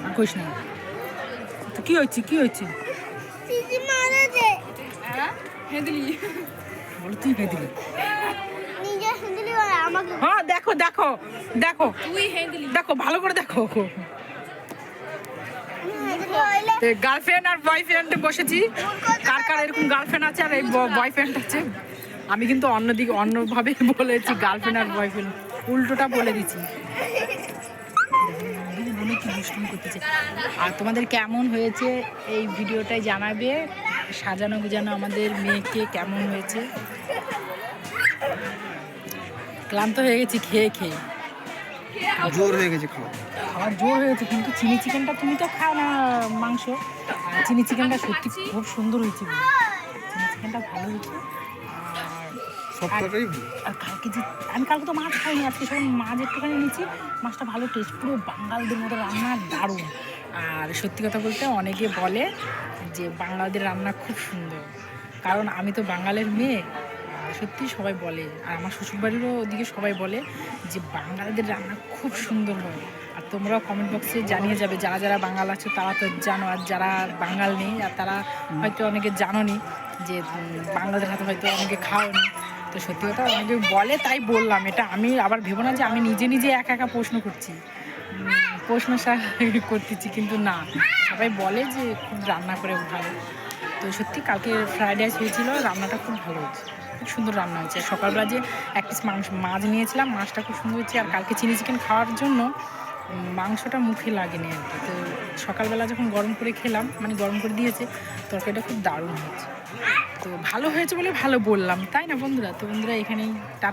আর কইস না তো কি হচ্ছে বলো তুই কে দিলি হ্যাঁ দেখো ভালো করে দেখো গার্লফ্রেন্ড আর বয়ফ্রেন্ড বসেছি কার কার এরকম গার্লফ্রেন্ড আছে আর এই বয়ফ্রেন্ড আছে আমি কিন্তু অন্যভাবে বলেছি গার্লফ্রেন্ড আর বয়ফ্রেন্ড উল্টোটা বলে দিচ্ছি কি দুষ্টুমি করতেছে আর তোমাদের কেমন হয়েছে এই ভিডিওটাই জানাবে সাজানো গুজানো আমাদের মেয়েকে কেমন হয়েছে ক্লান্ত হয়ে গেছি খেয়ে জোর হয়ে গেছে খাওয়ার জোর হয়েছে কিন্তু চিনি চিকেনটা তুমি তো খাও না মাংস আর চিনি চিকেনটা সত্যি খুব সুন্দর হয়েছে চিনি চিকেনটা ভালো হয়েছে আর কালকে যে আমি কালকে তো মাছ খাইনি আজকে সব মাছ একটুখানি নিয়েছি মাছটা ভালো টেস্ট পুরো বাঙালদের মতো রান্না দারুণ আর সত্যি কথা বলতে অনেকে বলে যে বাঙালদের রান্না খুব সুন্দর কারণ আমি তো বাঙালির মেয়ে সত্যি সবাই বলে আর আমার শ্বশুরবাড়িরও ওদিকে সবাই বলে যে বাঙালিদের রান্না খুব সুন্দর হয় আর তোমরাও কমেন্ট বক্সে জানিয়ে যাবে যারা যারা বাঙাল আছে তারা তো জানো আর যারা বাঙাল নেই আর তারা হয়তো অনেকে জানোনি যে বাঙালদের হাতে হয়তো অনেকে খাওনি তো সত্যি কথা অনেকে বলে তাই বললাম এটা আমি আবার ভেবো না যে আমি নিজে একা প্রশ্ন করছি প্রশ্ন করতেছি কিন্তু না সবাই বলে যে খুব রান্না করে ভালো তো সত্যি কালকে ফ্রাইড রাইস হয়েছিল রান্নাটা খুব ভালো হয়েছে খুব সুন্দর রান্না হয়েছে সকালবেলা যে এক পিস মাছ নিয়েছিলাম মাছটা খুব সুন্দর হয়েছে আর কালকে চিলি চিকেন খাওয়ার জন্য মাংসটা মুখে লাগেনি আর কি তো সকালবেলা যখন গরম করে খেলাম মানে গরম করে দিয়েছে তরকারিটা খুব দারুণ হয়েছে তো ভালো হয়েছে বলে ভালো বললাম তাই না বন্ধুরা তো বন্ধুরা এখানেই টাটা।